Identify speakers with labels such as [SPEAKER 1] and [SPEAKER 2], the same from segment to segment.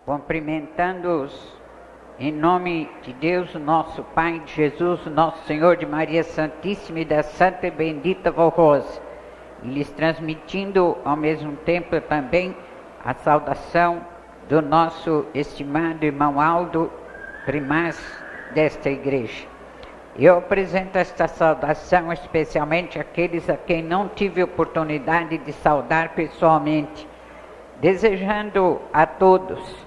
[SPEAKER 1] cumprimentando-os em nome de Deus, nosso Pai, de Jesus, nosso Senhor, de Maria Santíssima e da Santa e Bendita Vó Rosa, e lhes transmitindo ao mesmo tempo também a saudação do nosso estimado irmão Aldo, primaz desta igreja. Eu apresento esta saudação especialmente àqueles a quem não tive oportunidade de saudar pessoalmente, desejando a todos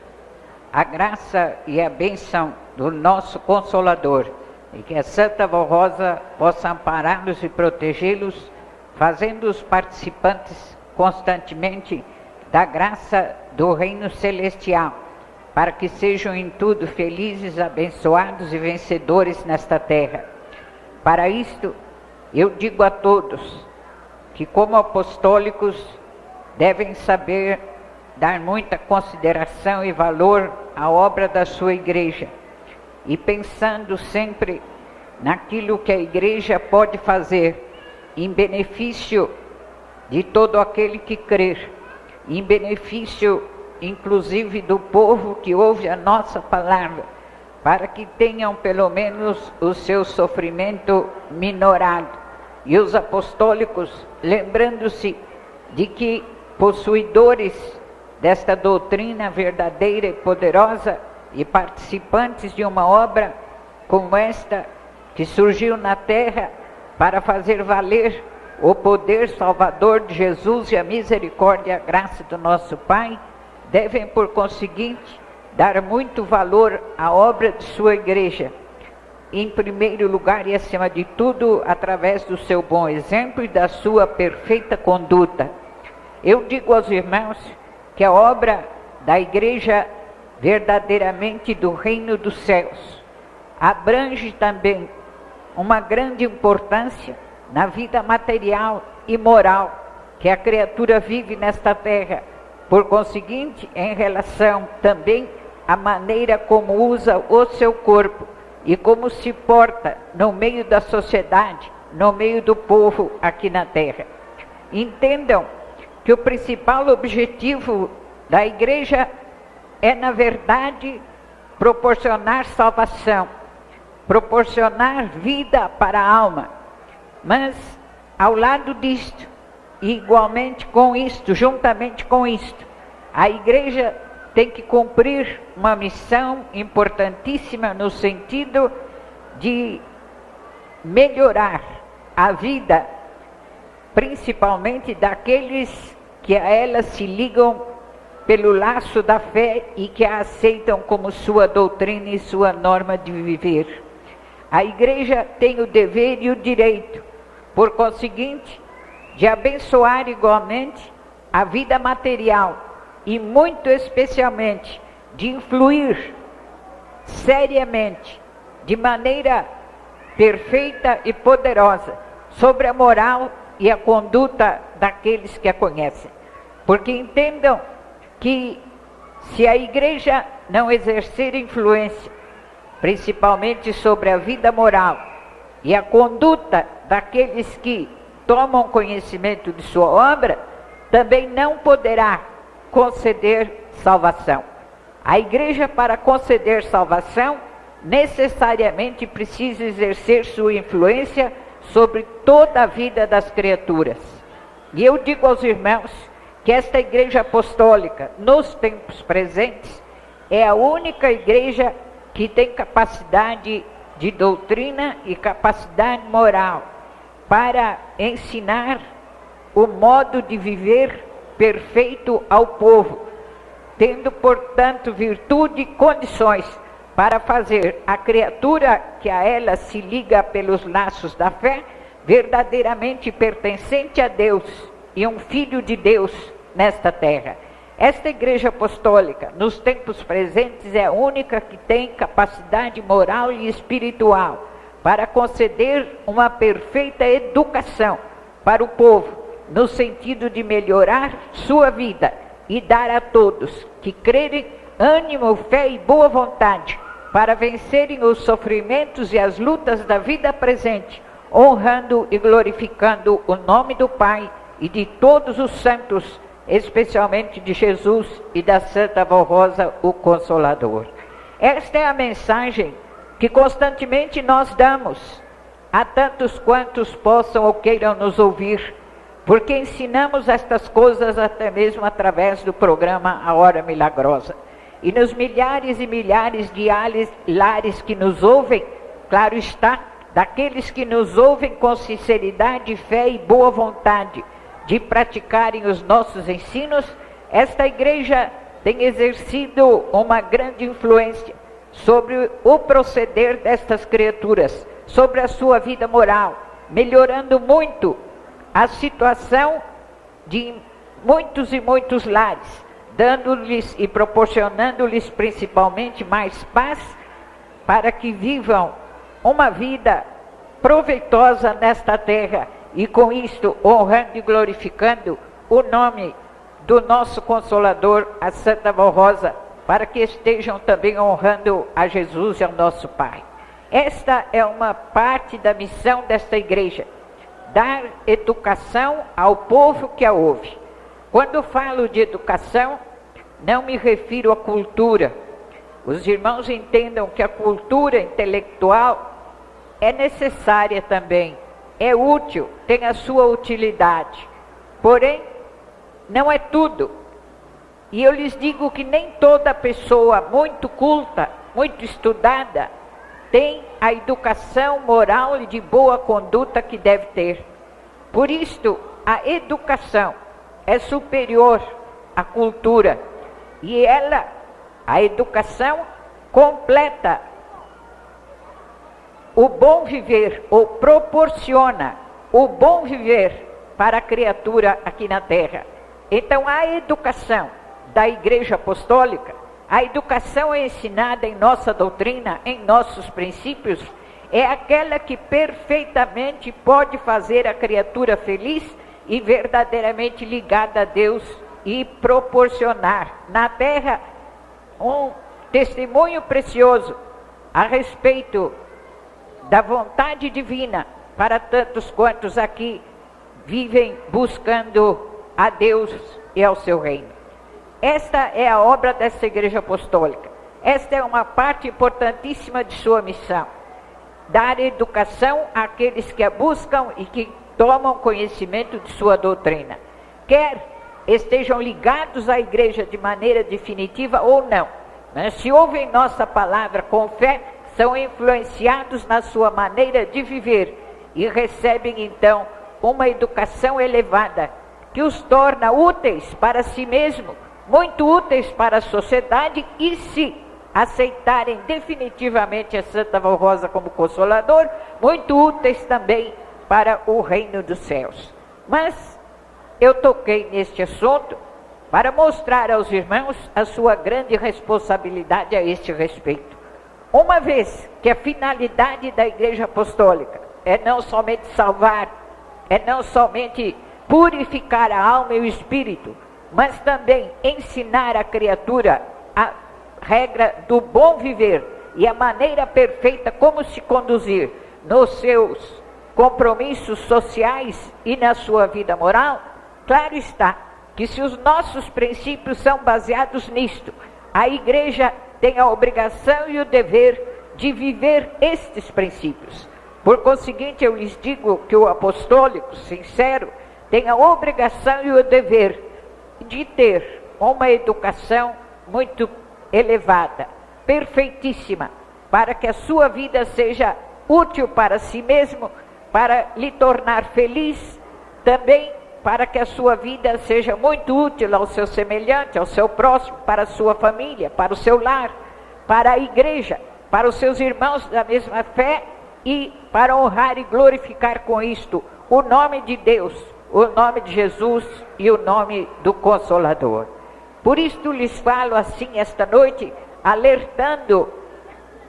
[SPEAKER 1] a graça e a bênção do nosso Consolador, e que a Santa Vó Rosa possa ampará-los e protegê-los, fazendo-os participantes constantemente da graça do Reino Celestial, para que sejam em tudo felizes, abençoados e vencedores nesta terra. Para isto, eu digo a todos que, como apostólicos, devem saber dar muita consideração e valor à obra da sua igreja, e pensando sempre naquilo que a igreja pode fazer em benefício de todo aquele que crer, em benefício inclusive do povo que ouve a nossa palavra, para que tenham pelo menos o seu sofrimento minorado. E os apostólicos, lembrando-se de que possuidores desta doutrina verdadeira e poderosa e participantes de uma obra como esta, que surgiu na terra para fazer valer o poder salvador de Jesus e a misericórdia e a graça do nosso Pai, devem, por conseguinte, dar muito valor à obra de sua igreja, em primeiro lugar e acima de tudo, através do seu bom exemplo e da sua perfeita conduta. Eu digo aos irmãos que a obra da igreja verdadeiramente do reino dos céus abrange também uma grande importância na vida material e moral que a criatura vive nesta terra. Por conseguinte, em relação também à maneira como usa o seu corpo e como se porta no meio da sociedade, no meio do povo aqui na terra. Entendam que o principal objetivo da igreja é, na verdade, proporcionar salvação, proporcionar vida para a alma. Mas, ao lado disto, e igualmente com isto, juntamente com isto, a igreja tem que cumprir uma missão importantíssima no sentido de melhorar a vida, principalmente daqueles que a ela se ligam pelo laço da fé e que a aceitam como sua doutrina e sua norma de viver. A igreja tem o dever e o direito, por conseguinte, de abençoar igualmente a vida material e muito especialmente de influir seriamente, de maneira perfeita e poderosa, sobre a moral e a conduta daqueles que a conhecem. Porque entendam que se a igreja não exercer influência, principalmente sobre a vida moral e a conduta daqueles que tomam conhecimento de sua obra, também não poderá conceder salvação. A igreja, para conceder salvação, necessariamente precisa exercer sua influência sobre toda a vida das criaturas. E eu digo aos irmãos que esta igreja apostólica, nos tempos presentes, é a única igreja que tem capacidade de doutrina e capacidade moral para ensinar o modo de viver perfeito ao povo, tendo, portanto, virtude e condições para fazer a criatura que a ela se liga pelos laços da fé, verdadeiramente pertencente a Deus e um filho de Deus nesta terra. Esta igreja apostólica, nos tempos presentes, é a única que tem capacidade moral e espiritual para conceder uma perfeita educação para o povo, no sentido de melhorar sua vida e dar a todos que crerem ânimo, fé e boa vontade para vencerem os sofrimentos e as lutas da vida presente, honrando e glorificando o nome do Pai e de todos os santos especialmente de Jesus e da Santa Vó Rosa, o Consolador. Esta é a mensagem que constantemente nós damos a tantos quantos possam ou queiram nos ouvir, porque ensinamos estas coisas até mesmo através do programa A Hora Milagrosa. E nos milhares e milhares de lares que nos ouvem, claro está, daqueles que nos ouvem com sinceridade, fé e boa vontade de praticarem os nossos ensinos, esta igreja tem exercido uma grande influência sobre o proceder destas criaturas, sobre a sua vida moral, melhorando muito a situação de muitos e muitos lares, dando-lhes e proporcionando-lhes principalmente mais paz, para que vivam uma vida proveitosa nesta terra, e com isto honrando e glorificando o nome do nosso Consolador, a Santa Vó Rosa, para que estejam também honrando a Jesus e ao nosso Pai. Esta é uma parte da missão desta igreja, dar educação ao povo que a ouve. Quando falo de educação, não me refiro à cultura. Os irmãos entendam que a cultura intelectual é necessária também, é útil, tem a sua utilidade. Porém, não é tudo. E eu lhes digo que nem toda pessoa muito culta, muito estudada, tem a educação moral e de boa conduta que deve ter. Por isto, a educação é superior à cultura. E ela, a educação, completa o bom viver, ou proporciona o bom viver para a criatura aqui na terra. Então, a educação da Igreja Apostólica, a educação ensinada em nossa doutrina, em nossos princípios, é aquela que perfeitamente pode fazer a criatura feliz e verdadeiramente ligada a Deus e proporcionar na terra um testemunho precioso a respeito da vontade divina para tantos quantos aqui vivem buscando a Deus e ao seu reino. Esta é a obra dessa Igreja Apostólica. Esta é uma parte importantíssima de sua missão. Dar educação àqueles que a buscam e que tomam conhecimento de sua doutrina. Quer estejam ligados à Igreja de maneira definitiva ou não. Mas se ouvem nossa palavra com fé, são influenciados na sua maneira de viver e recebem então uma educação elevada que os torna úteis para si mesmo, muito úteis para a sociedade, e se aceitarem definitivamente a Santa Vó Rosa como Consolador, muito úteis também para o reino dos céus. Mas eu toquei neste assunto para mostrar aos irmãos a sua grande responsabilidade a este respeito. Uma vez que a finalidade da Igreja Apostólica é não somente salvar, é não somente purificar a alma e o espírito, mas também ensinar a criatura a regra do bom viver e a maneira perfeita como se conduzir nos seus compromissos sociais e na sua vida moral, claro está que se os nossos princípios são baseados nisto, a Igreja tem a obrigação e o dever de viver estes princípios. Por conseguinte, eu lhes digo que o apostólico sincero tem a obrigação e o dever de ter uma educação muito elevada, perfeitíssima, para que a sua vida seja útil para si mesmo, para lhe tornar feliz, também para que a sua vida seja muito útil ao seu semelhante, ao seu próximo, para a sua família, para o seu lar, para a igreja, para os seus irmãos da mesma fé e para honrar e glorificar com isto o nome de Deus, o nome de Jesus e o nome do Consolador. Por isto lhes falo assim esta noite, alertando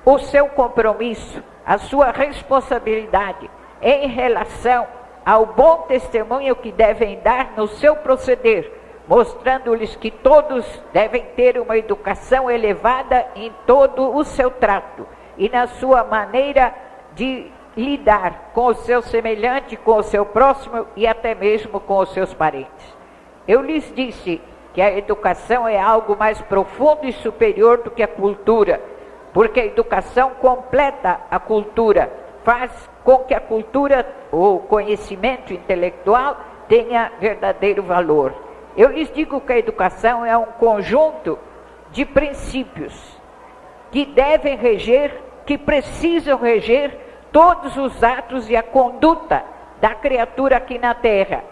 [SPEAKER 1] o seu compromisso, a sua responsabilidade em relação ao bom testemunho que devem dar no seu proceder, mostrando-lhes que todos devem ter uma educação elevada em todo o seu trato e na sua maneira de lidar com o seu semelhante, com o seu próximo e até mesmo com os seus parentes. Eu lhes disse que a educação é algo mais profundo e superior do que a cultura, porque a educação completa a cultura, faz com que a cultura, o conhecimento intelectual, tenha verdadeiro valor. Eu lhes digo que a educação é um conjunto de princípios que devem reger, que precisam reger todos os atos e a conduta da criatura aqui na Terra,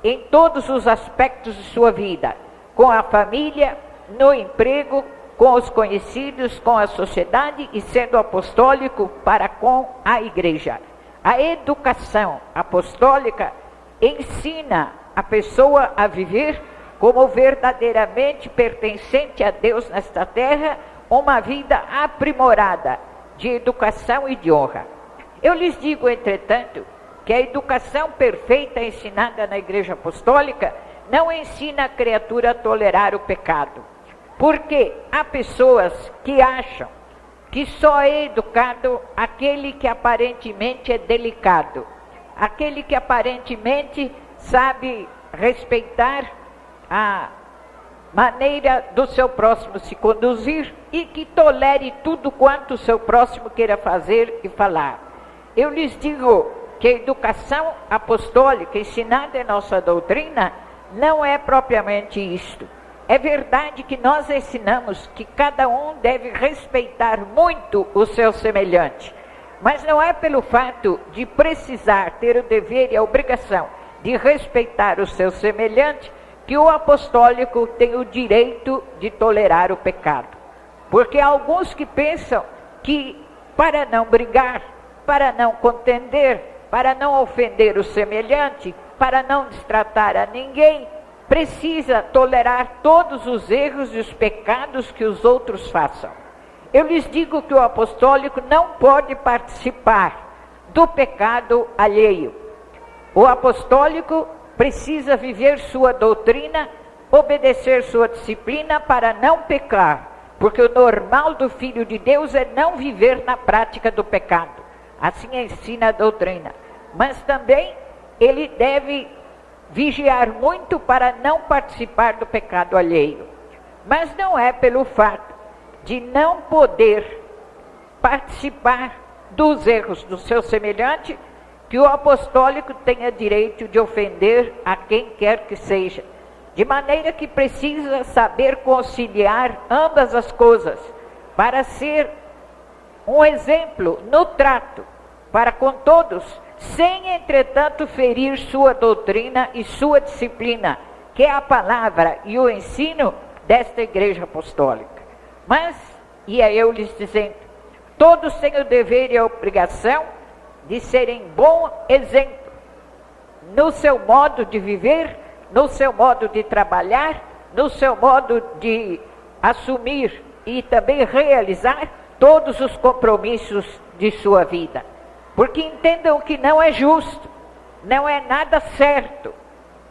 [SPEAKER 1] em todos os aspectos de sua vida, com a família, no emprego, com os conhecidos, com a sociedade e sendo apostólico para com a igreja. A educação apostólica ensina a pessoa a viver como verdadeiramente pertencente a Deus nesta terra, uma vida aprimorada de educação e de honra. Eu lhes digo, entretanto, que a educação perfeita ensinada na Igreja Apostólica não ensina a criatura a tolerar o pecado, porque há pessoas que acham que só é educado aquele que aparentemente é delicado, aquele que aparentemente sabe respeitar a maneira do seu próximo se conduzir e que tolere tudo quanto o seu próximo queira fazer e falar. Eu lhes digo que a educação apostólica ensinada em nossa doutrina não é propriamente isto. É verdade que nós ensinamos que cada um deve respeitar muito o seu semelhante, mas não é pelo fato de precisar ter o dever e a obrigação de respeitar o seu semelhante que o apostólico tem o direito de tolerar o pecado. Porque há alguns que pensam que para não brigar, para não contender, para não ofender o semelhante, para não destratar a ninguém, precisa tolerar todos os erros e os pecados que os outros façam. Eu lhes digo que o apostólico não pode participar do pecado alheio. O apostólico precisa viver sua doutrina, obedecer sua disciplina para não pecar, porque o normal do Filho de Deus é não viver na prática do pecado. Assim ensina a doutrina. Mas também ele deve vigiar muito para não participar do pecado alheio. Mas não é pelo fato de não poder participar dos erros do seu semelhante que o apostólico tenha direito de ofender a quem quer que seja. De maneira que precisa saber conciliar ambas as coisas, para ser um exemplo no trato para com todos, sem entretanto ferir sua doutrina e sua disciplina, que é a palavra e o ensino desta igreja apostólica. Mas, e é eu lhes dizendo, todos têm o dever e a obrigação de serem bom exemplo no seu modo de viver, no seu modo de trabalhar, no seu modo de assumir e também realizar todos os compromissos de sua vida. Porque entendam que não é justo, não é nada certo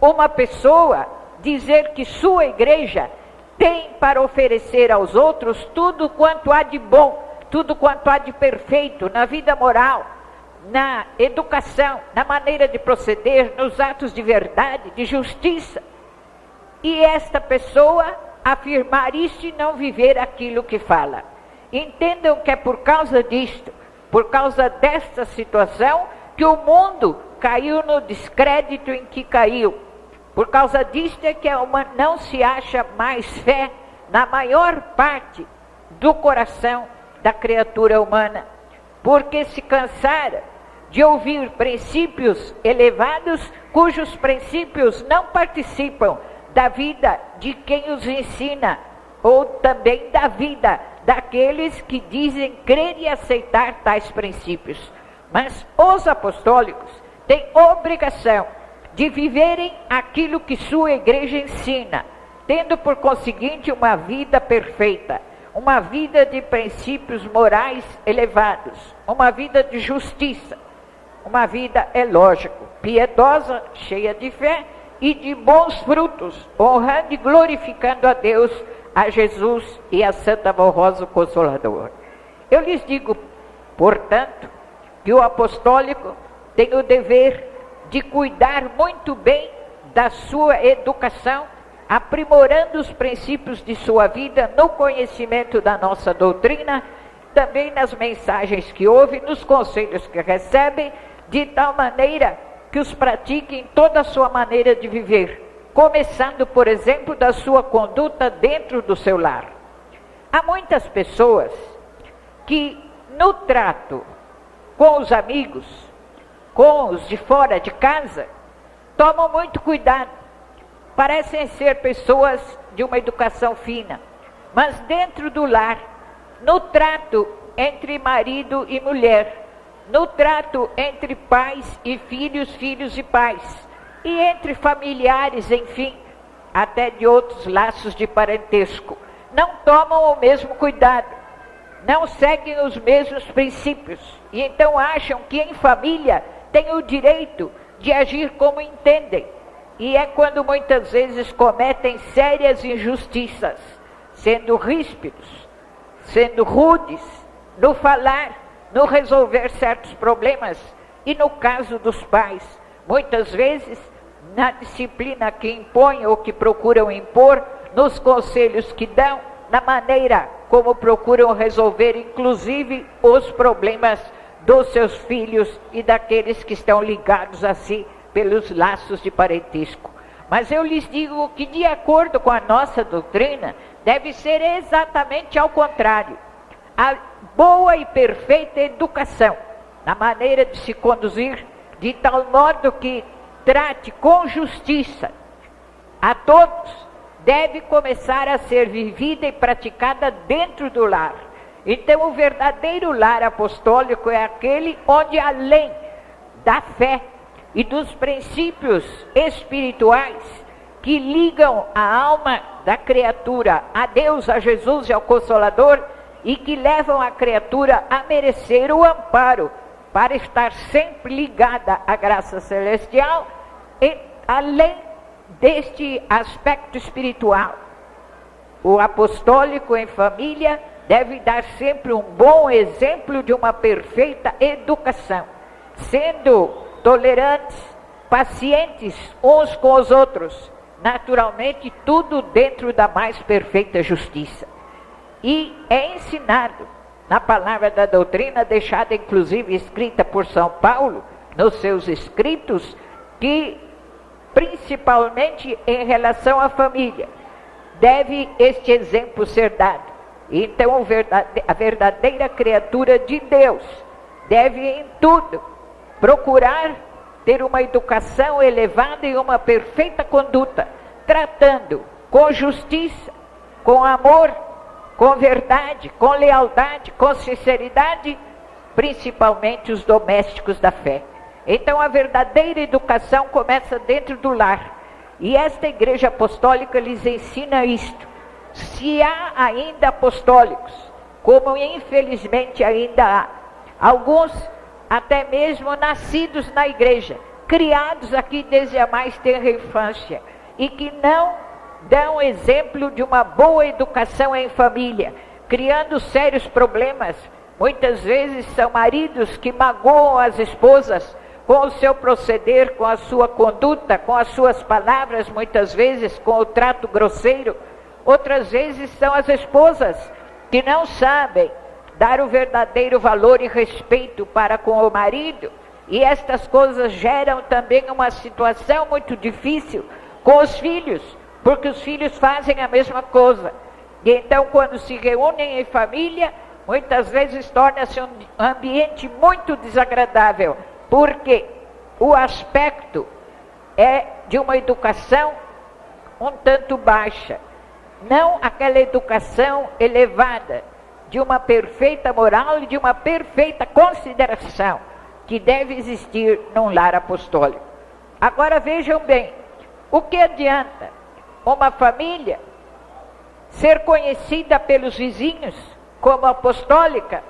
[SPEAKER 1] uma pessoa dizer que sua igreja tem para oferecer aos outros tudo quanto há de bom, tudo quanto há de perfeito na vida moral, na educação, na maneira de proceder, nos atos de verdade, de justiça. E esta pessoa afirmar isso e não viver aquilo que fala. Entendam que é por causa disto, por causa desta situação, que o mundo caiu no descrédito em que caiu. Por causa disto é que não se acha mais fé na maior parte do coração da criatura humana, porque se cansaram de ouvir princípios elevados, cujos princípios não participam da vida de quem os ensina, ou também da vida daqueles que dizem crer e aceitar tais princípios. Mas os apostólicos têm obrigação de viverem aquilo que sua igreja ensina, tendo por conseguinte uma vida perfeita, uma vida de princípios morais elevados, uma vida de justiça, uma vida, é lógico, piedosa, cheia de fé e de bons frutos, honrando e glorificando a Deus, a Jesus e a Santa Voz Rosa, o Consolador. Eu lhes digo, portanto, que o apostólico tem o dever de cuidar muito bem da sua educação
[SPEAKER 2] aprimorando os princípios de sua vida no conhecimento da nossa doutrina, também nas mensagens que ouve, nos conselhos que recebe, de tal maneira que os pratique em toda a sua maneira de viver, começando, por exemplo, da sua conduta dentro do seu lar. Há muitas pessoas que no trato com os amigos, com os de fora de casa, tomam muito cuidado. Parecem ser pessoas de uma educação fina, mas dentro do lar, no trato entre marido e mulher, no trato entre pais e filhos, filhos e pais, e entre familiares, enfim, até de outros laços de parentesco, não tomam o mesmo cuidado, não seguem os mesmos princípios, e então acham que em família têm o direito de agir como entendem. E é quando muitas vezes cometem sérias injustiças, sendo ríspidos, sendo rudes, no falar, no resolver certos problemas. E no caso dos pais, muitas vezes, na disciplina que impõem ou que procuram impor, nos conselhos que dão, na maneira como procuram resolver, inclusive, os problemas dos seus filhos e daqueles que estão ligados a si pelos laços de parentesco. Mas eu lhes digo que, de acordo com a nossa doutrina, deve ser exatamente ao contrário. A boa e perfeita educação, na maneira de se conduzir, de tal modo que trate com justiça a todos, deve começar a ser vivida e praticada dentro do lar. Então, o verdadeiro lar apostólico é aquele onde, além da fé e dos princípios espirituais que ligam a alma da criatura a Deus, a Jesus e ao Consolador, e que levam a criatura a merecer o amparo para estar sempre ligada à graça celestial, e além deste aspecto espiritual, o apostólico em família deve dar sempre um bom exemplo de uma perfeita educação, sendo tolerantes, pacientes uns com os outros, naturalmente tudo dentro da mais perfeita justiça. E é ensinado na palavra da doutrina, deixada inclusive escrita por São Paulo nos seus escritos, que principalmente em relação à família, deve este exemplo ser dado. Então a verdadeira criatura de Deus deve em tudo procurar ter uma educação elevada e uma perfeita conduta, tratando com justiça, com amor, com verdade, com lealdade, com sinceridade, principalmente os domésticos da fé. Então a verdadeira educação começa dentro do lar. E esta igreja apostólica lhes ensina isto. Se há ainda apostólicos, como infelizmente ainda há, alguns até mesmo nascidos na igreja, criados aqui desde a mais tenra infância, e que não dão exemplo de uma boa educação em família, criando sérios problemas. Muitas vezes são maridos que magoam as esposas com o seu proceder, com a sua conduta, com as suas palavras, muitas vezes com o trato grosseiro. Outras vezes são as esposas que não sabem dar o verdadeiro valor e respeito para com o marido, e estas coisas geram também uma situação muito difícil com os filhos, porque os filhos fazem a mesma coisa. E então, quando se reúnem em família, muitas vezes torna-se um ambiente muito desagradável, porque o aspecto é de uma educação um tanto baixa, não aquela educação elevada, de uma perfeita moral e de uma perfeita consideração que deve existir num lar apostólico. Agora vejam bem, o que adianta uma família ser conhecida pelos vizinhos como apostólica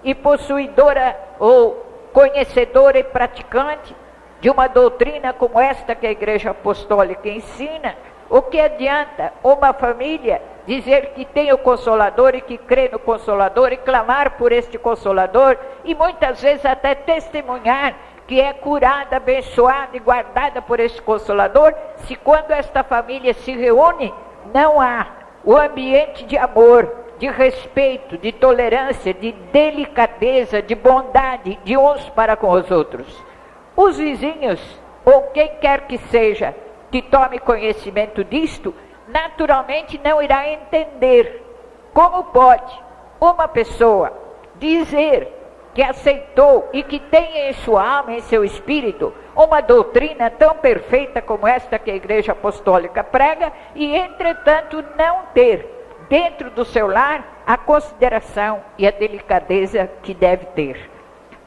[SPEAKER 2] e possuidora ou conhecedora e praticante de uma doutrina como esta que a igreja apostólica ensina? O que adianta uma família dizer que tem o Consolador e que crê no Consolador e clamar por este Consolador e muitas vezes até testemunhar que é curada, abençoada e guardada por esse Consolador, se quando esta família se reúne, não há o ambiente de amor, de respeito, de tolerância, de delicadeza, de bondade de uns para com os outros. Os vizinhos, ou quem quer que seja, que tome conhecimento disto, naturalmente não irá entender como pode uma pessoa dizer que aceitou e que tem em sua alma, em seu espírito, uma doutrina tão perfeita como esta que a Igreja Apostólica prega e, entretanto, não ter dentro do seu lar a consideração e a delicadeza que deve ter.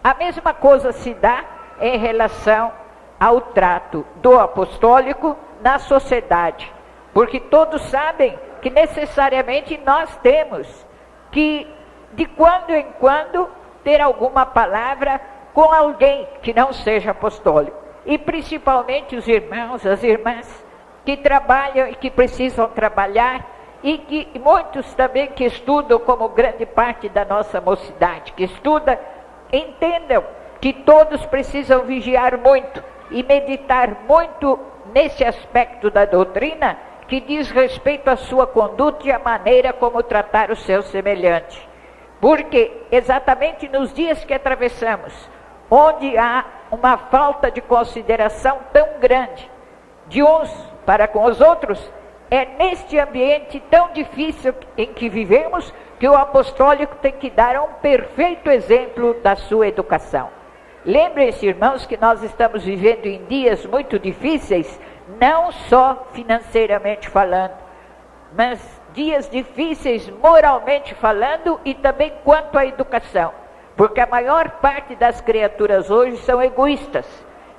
[SPEAKER 2] A mesma coisa se dá em relação ao trato do apostólico na sociedade, porque todos sabem que necessariamente nós temos que, de quando em quando, ter alguma palavra com alguém que não seja apostólico, e principalmente os irmãos, as irmãs que trabalham e que precisam trabalhar, e que muitos também que estudam, como grande parte da nossa mocidade que estuda, entendam que todos precisam vigiar muito e meditar muito nesse aspecto da doutrina que diz respeito à sua conduta e à maneira como tratar o seu semelhante. Porque exatamente nos dias que atravessamos, onde há uma falta de consideração tão grande de uns para com os outros, é neste ambiente tão difícil em que vivemos que o apostólico tem que dar um perfeito exemplo da sua educação. Lembrem-se, irmãos, que nós estamos vivendo em dias muito difíceis, não só financeiramente falando, mas dias difíceis moralmente falando e também quanto à educação. Porque a maior parte das criaturas hoje são egoístas,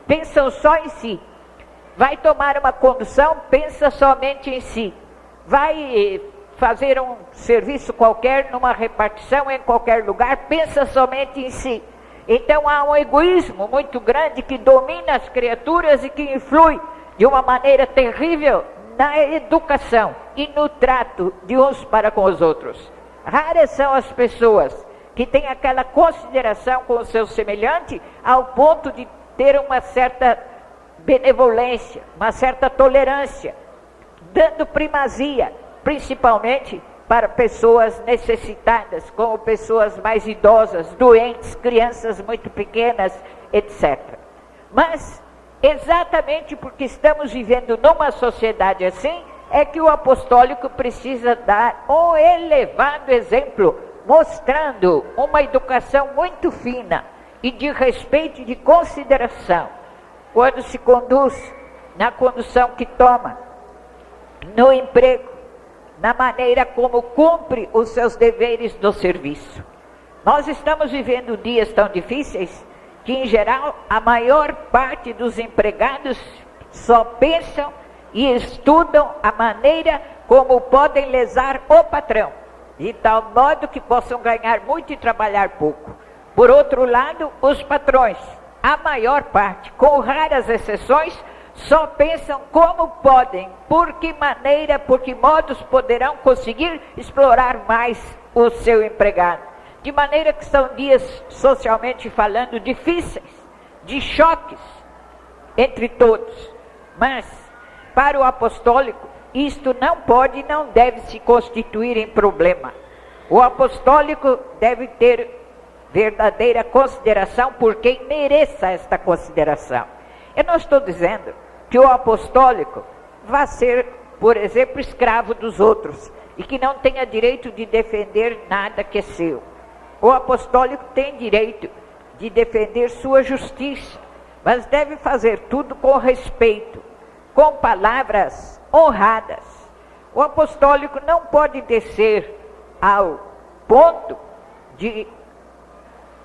[SPEAKER 2] pensam só em si. Vai tomar uma condução, pensa somente em si. Vai fazer um serviço qualquer, numa repartição em qualquer lugar, pensa somente em si. Então há um egoísmo muito grande que domina as criaturas e que influi de uma maneira terrível na educação e no trato de uns para com os outros. Raras são as pessoas que têm aquela consideração com o seu semelhante ao ponto de ter uma certa benevolência, uma certa tolerância, dando primazia, principalmente para pessoas necessitadas, como pessoas mais idosas, doentes, crianças muito pequenas, etc. Mas, exatamente porque estamos vivendo numa sociedade assim, é que o apostólico precisa dar um elevado exemplo, mostrando uma educação muito fina e de respeito e de consideração, quando se conduz, na condução que toma, no emprego, na maneira como cumpre os seus deveres do serviço. Nós estamos vivendo dias tão difíceis que, em geral, a maior parte dos empregados só pensam e estudam a maneira como podem lesar o patrão, de tal modo que possam ganhar muito e trabalhar pouco. Por outro lado, os patrões, a maior parte, com raras exceções, só pensam como podem, por que maneira, por que modos poderão conseguir explorar mais o seu empregado. De maneira que são dias, socialmente falando, difíceis, de choques entre todos. Mas, para o apostólico, isto não pode e não deve se constituir em problema. O apostólico deve ter verdadeira consideração por quem mereça esta consideração. Eu não estou dizendo que o apostólico vá ser, por exemplo, escravo dos outros e que não tenha direito de defender nada que é seu. O apostólico tem direito de defender sua justiça, mas deve fazer tudo com respeito, com palavras honradas. O apostólico não pode descer ao ponto de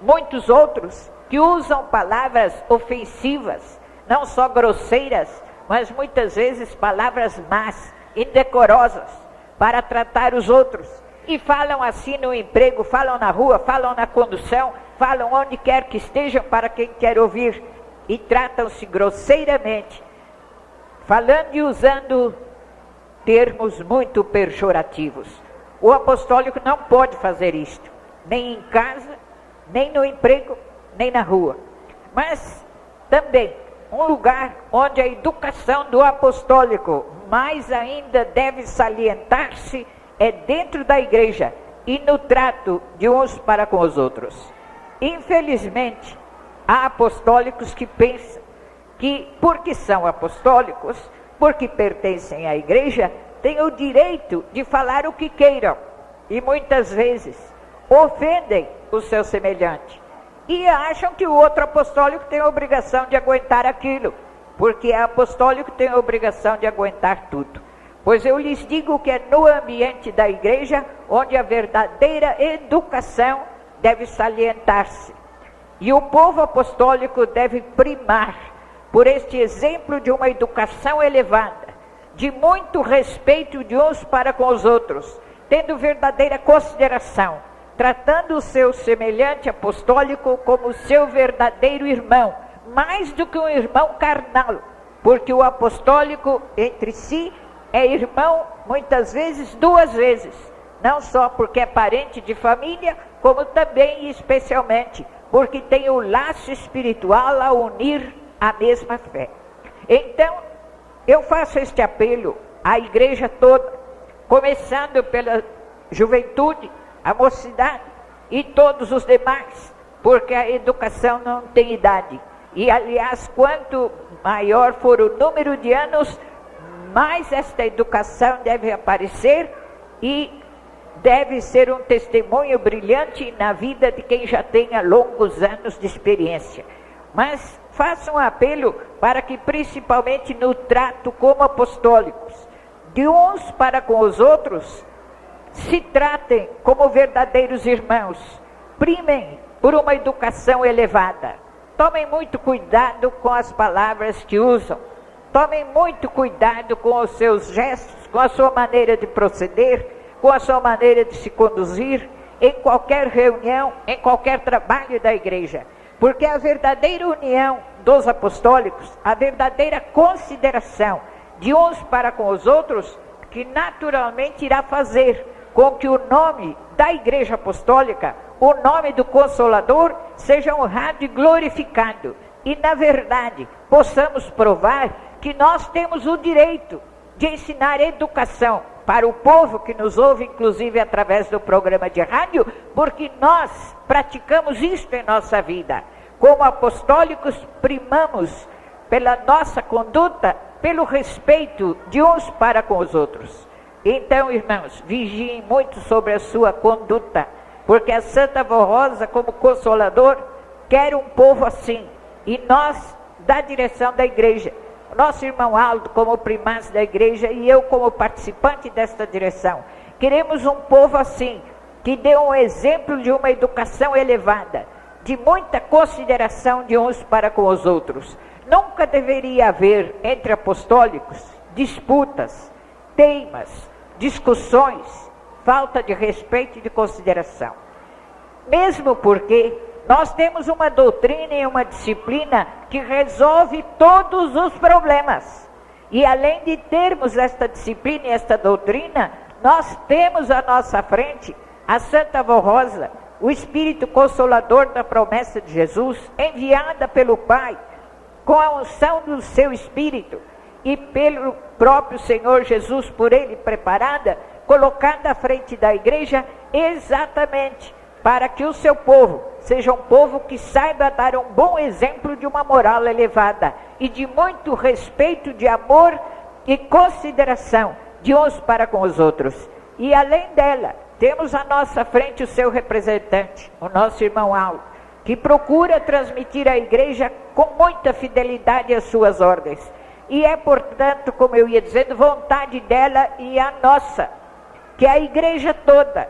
[SPEAKER 2] muitos outros que usam palavras ofensivas, não só grosseiras, mas muitas vezes palavras más, indecorosas, para tratar os outros. E falam assim no emprego, falam na rua, falam na condução, falam onde quer que estejam para quem quer ouvir. E tratam-se grosseiramente, falando e usando termos muito pejorativos. O apostólico não pode fazer isto, nem em casa, nem no emprego, nem na rua. Mas Também, um lugar onde a educação do apostólico mais ainda deve salientar-se é dentro da igreja e no trato de uns para com os outros. Infelizmente, há apostólicos que pensam que, porque são apostólicos, porque pertencem à igreja, têm o direito de falar o que queiram. E muitas vezes ofendem o seu semelhante. E acham que o outro apostólico tem a obrigação de aguentar aquilo, porque é apostólico tem a obrigação de aguentar tudo. Pois eu lhes digo que é no ambiente da igreja onde a verdadeira educação deve salientar-se. E o povo apostólico deve primar por este exemplo de uma educação elevada, de muito respeito de uns para com os outros, tendo verdadeira consideração, tratando o seu semelhante apostólico como seu verdadeiro irmão, mais do que um irmão carnal, porque o apostólico entre si é irmão muitas vezes, duas vezes, não só porque é parente de família, como também e especialmente porque tem o laço espiritual a unir a mesma fé. Então, eu faço este apelo à igreja toda, começando pela juventude, a mocidade e todos os demais, porque a educação não tem idade. E, aliás, quanto maior for o número de anos, mais esta educação deve aparecer e deve ser um testemunho brilhante na vida de quem já tenha longos anos de experiência. Mas faço um apelo para que, principalmente no trato como apostólicos, de uns para com os outros, se tratem como verdadeiros irmãos, primem por uma educação elevada. Tomem muito cuidado com as palavras que usam, tomem muito cuidado com os seus gestos, com a sua maneira de proceder, com a sua maneira de se conduzir em qualquer reunião, em qualquer trabalho da igreja. Porque a verdadeira união dos apostólicos, a verdadeira consideração de uns para com os outros, que naturalmente irá fazer com que o nome da igreja apostólica, o nome do Consolador, seja honrado e glorificado. E, na verdade, possamos provar que nós temos o direito de ensinar educação para o povo que nos ouve, inclusive através do programa de rádio, porque nós praticamos isto em nossa vida. Como apostólicos, primamos pela nossa conduta, pelo respeito de uns para com os outros. Então, irmãos, vigiem muito sobre a sua conduta, porque a Santa Vó Rosa, como Consolador, quer um povo assim. E nós, da direção da igreja, nosso irmão Aldo como primaz da igreja e eu como participante desta direção, queremos um povo assim, que dê um exemplo de uma educação elevada, de muita consideração de uns para com os outros. Nunca deveria haver entre apostólicos disputas, teimas, discussões, falta de respeito e de consideração. Mesmo porque nós temos uma doutrina e uma disciplina que resolve todos os problemas. E além de termos esta disciplina e esta doutrina, nós temos à nossa frente a Santa Vó Rosa, o Espírito Consolador da promessa de Jesus, enviada pelo Pai, com a unção do seu Espírito, e pelo próprio Senhor Jesus, por ele preparada, colocada à frente da igreja, exatamente para que o seu povo seja um povo que saiba dar um bom exemplo de uma moral elevada e de muito respeito, de amor e consideração de uns para com os outros. E além dela, temos à nossa frente o seu representante, o nosso irmão Aldo, que procura transmitir à igreja com muita fidelidade as suas ordens. E é, portanto, como eu ia dizendo, vontade dela e a nossa, que a igreja toda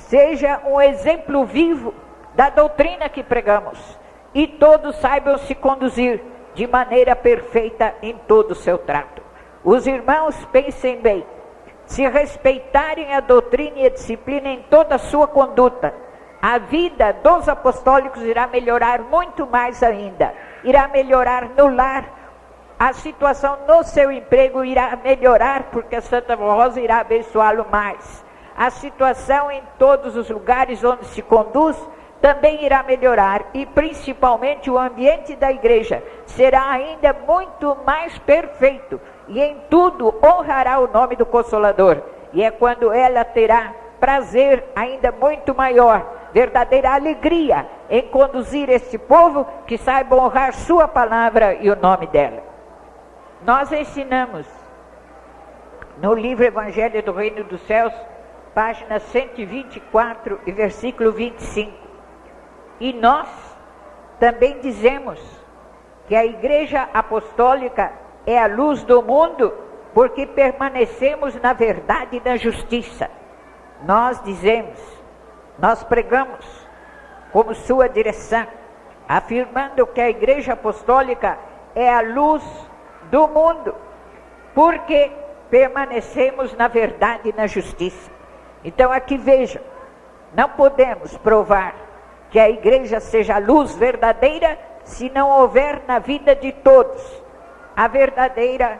[SPEAKER 2] seja um exemplo vivo da doutrina que pregamos, e todos saibam se conduzir de maneira perfeita em todo o seu trato. Os irmãos pensem bem, se respeitarem a doutrina e a disciplina em toda a sua conduta, a vida dos apostólicos irá melhorar muito mais ainda, irá melhorar no lar, a situação no seu emprego irá melhorar, porque a Santa Vó Rosa irá abençoá-lo mais. A situação em todos os lugares onde se conduz também irá melhorar, e principalmente o ambiente da igreja será ainda muito mais perfeito, e em tudo honrará o nome do Consolador. E é quando ela terá prazer ainda muito maior, verdadeira alegria em conduzir este povo que saiba honrar sua palavra e o nome dela. Nós ensinamos no livro Evangelho do Reino dos Céus, página 124 e versículo 25. E nós também dizemos que a Igreja Apostólica é a luz do mundo, porque permanecemos na verdade e na justiça. Nós dizemos, nós pregamos como sua direção, afirmando que a Igreja Apostólica é a luz do mundo, porque permanecemos na verdade e na justiça. Então aqui vejam, não podemos provar que a igreja seja a luz verdadeira se não houver na vida de todos a verdadeira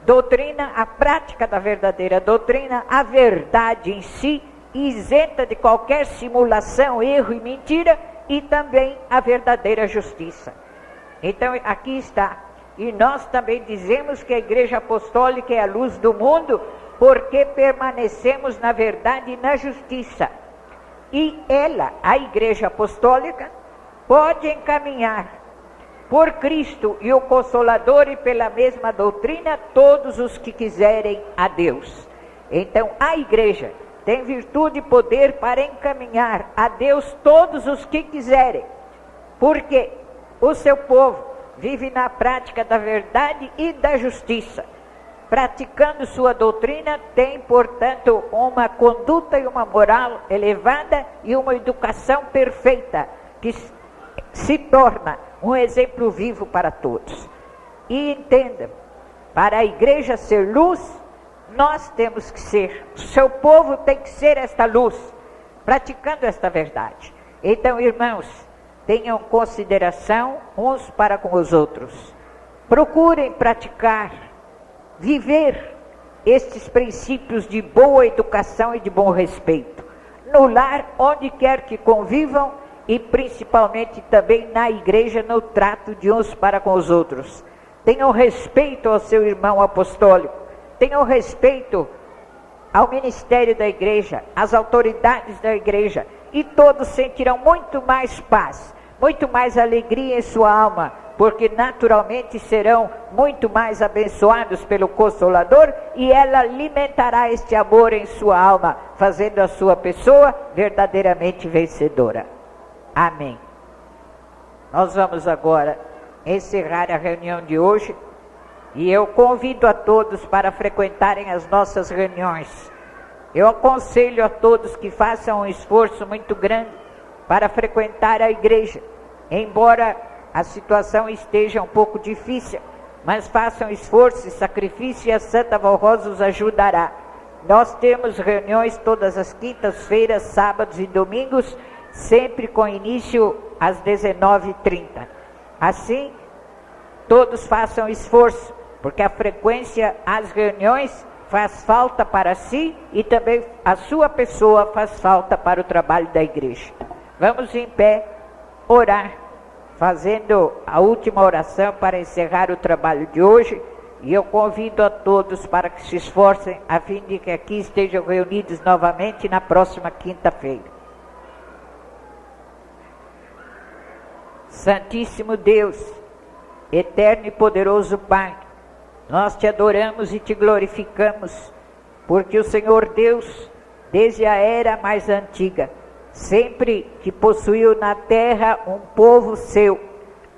[SPEAKER 2] doutrina, a prática da verdadeira doutrina, a verdade em si, isenta de qualquer simulação, erro e mentira, e também a verdadeira justiça. Então aqui está. E nós também dizemos que a Igreja Apostólica é a luz do mundo, porque permanecemos na verdade e na justiça. E ela, a Igreja Apostólica, pode encaminhar por Cristo e o Consolador e pela mesma doutrina todos os que quiserem a Deus. Então a Igreja tem virtude e poder para encaminhar a Deus todos os que quiserem, porque o seu povo vive na prática da verdade e da justiça. Praticando sua doutrina, tem, portanto, uma conduta e uma moral elevada e uma educação perfeita, que se torna um exemplo vivo para todos. E entendam, para a igreja ser luz, nós temos que ser, o seu povo tem que ser esta luz, praticando esta verdade. Então, irmãos, tenham consideração uns para com os outros. Procurem praticar, viver estes princípios de boa educação e de bom respeito, no lar, onde quer que convivam, e principalmente também na igreja, no trato de uns para com os outros. Tenham respeito ao seu irmão apostólico, tenham respeito ao ministério da igreja, às autoridades da igreja, e todos sentirão muito mais paz, muito mais alegria em sua alma, porque naturalmente serão muito mais abençoados pelo Consolador, e ela alimentará este amor em sua alma, fazendo a sua pessoa verdadeiramente vencedora. Amém. Nós vamos agora encerrar a reunião de hoje, e eu convido a todos para frequentarem as nossas reuniões. Eu aconselho a todos que façam um esforço muito grande para frequentar a igreja, embora a situação esteja um pouco difícil, mas façam esforço e sacrifício, e a Santa Valrosa os ajudará. Nós temos reuniões todas as quintas-feiras, sábados e domingos, sempre com início às 19h30. Assim, todos façam esforço, porque a frequência às reuniões faz falta para si, e também a sua pessoa faz falta para o trabalho da igreja. Vamos em pé orar, fazendo a última oração para encerrar o trabalho de hoje, e eu convido a todos para que se esforcem a fim de que aqui estejam reunidos novamente na próxima quinta-feira. Santíssimo Deus, eterno e poderoso Pai, nós te adoramos e te glorificamos, porque o Senhor Deus, desde a era mais antiga, sempre que possuiu na terra um povo seu,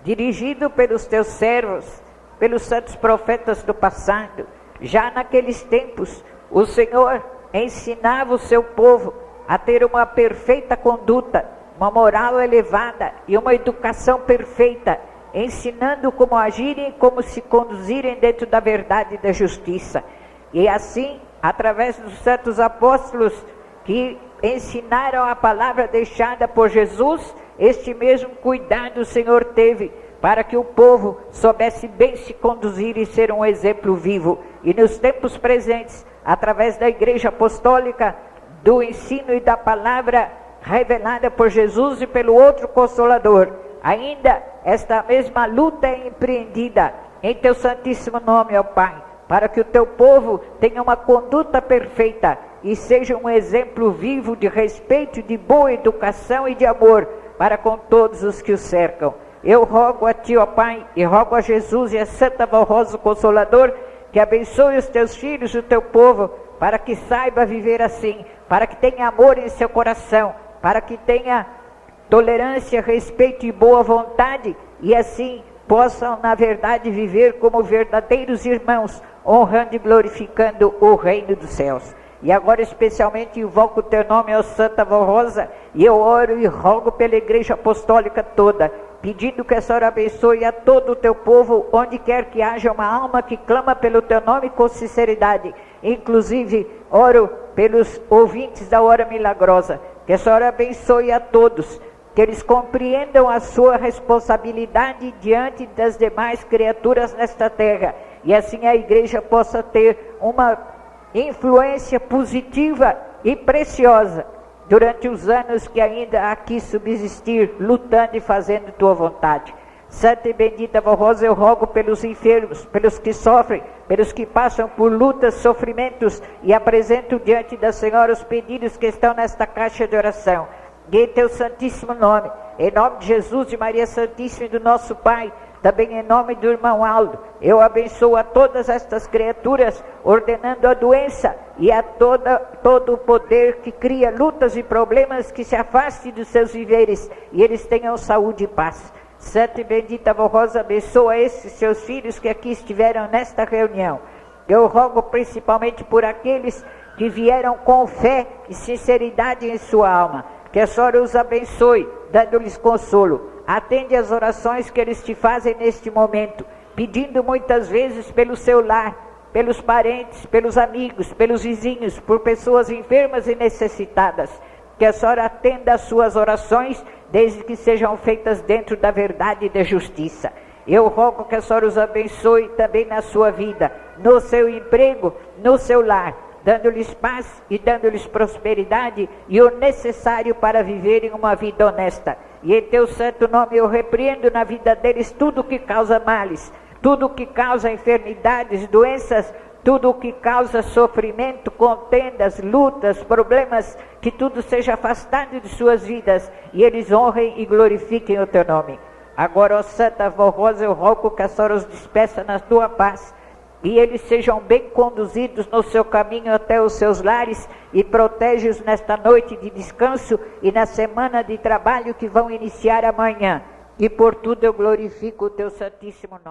[SPEAKER 2] dirigido pelos teus servos, pelos santos profetas do passado, já naqueles tempos, o Senhor ensinava o seu povo a ter uma perfeita conduta, uma moral elevada e uma educação perfeita, ensinando como agirem e como se conduzirem dentro da verdade e da justiça. E assim, através dos santos apóstolos que ensinaram a palavra deixada por Jesus, este mesmo cuidado o Senhor teve para que o povo soubesse bem se conduzir e ser um exemplo vivo. E nos tempos presentes, através da Igreja Apostólica, do ensino e da palavra revelada por Jesus e pelo outro Consolador. Ainda esta mesma luta é empreendida em teu santíssimo nome, ó Pai, para que o teu povo tenha uma conduta perfeita e seja um exemplo vivo de respeito, de boa educação e de amor para com todos os que o cercam. Eu rogo a Ti, ó Pai, e rogo a Jesus e a Santa Vó Rosa, o Consolador, que abençoe os Teus filhos, o Teu povo, para que saiba viver assim, para que tenha amor em seu coração, para que tenha tolerância, respeito e boa vontade, e assim possam, na verdade, viver como verdadeiros irmãos, honrando e glorificando o reino dos céus. E agora especialmente invoco o Teu nome, ó Santa Vó Rosa, e eu oro e rogo pela Igreja Apostólica toda, pedindo que a Senhora abençoe a todo o Teu povo, onde quer que haja uma alma que clama pelo Teu nome com sinceridade. Inclusive, oro pelos ouvintes da Hora Milagrosa, que a Senhora abençoe a todos, que eles compreendam a sua responsabilidade diante das demais criaturas nesta terra, e assim a Igreja possa ter uma influência positiva e preciosa durante os anos que ainda aqui subsistir, lutando e fazendo Tua vontade. Santa e bendita Vó Rosa, eu rogo pelos enfermos, pelos que sofrem, pelos que passam por lutas, sofrimentos, e apresento diante da Senhora os pedidos que estão nesta caixa de oração. E em Teu santíssimo nome, em nome de Jesus, de Maria Santíssima e do nosso Pai, também em nome do irmão Aldo, eu abençoo a todas estas criaturas, ordenando a doença e a todo o poder que cria lutas e problemas, que se afaste dos seus viveres e eles tenham saúde e paz. Santa e bendita Vó Rosa, abençoa esses seus filhos que aqui estiveram nesta reunião. Eu rogo principalmente por aqueles que vieram com fé e sinceridade em sua alma, que a Senhora os abençoe, dando-lhes consolo. Atende as orações que eles te fazem neste momento, pedindo muitas vezes pelo seu lar, pelos parentes, pelos amigos, pelos vizinhos, por pessoas enfermas e necessitadas. Que a Senhora atenda as suas orações, desde que sejam feitas dentro da verdade e da justiça. Eu rogo que a Senhora os abençoe também na sua vida, no seu emprego, no seu lar, dando-lhes paz e dando-lhes prosperidade e o necessário para viverem uma vida honesta. E em Teu santo nome eu repreendo na vida deles tudo que causa males, tudo que causa enfermidades, doenças, tudo que causa sofrimento, contendas, lutas, problemas, que tudo seja afastado de suas vidas e eles honrem e glorifiquem o Teu nome. Agora, ó Santa Vó Rosa, eu rogo que a Senhora os despeça na Tua paz, e eles sejam bem conduzidos no seu caminho até os seus lares, e protege-os nesta noite de descanso e na semana de trabalho que vão iniciar amanhã. E por tudo eu glorifico o Teu santíssimo nome.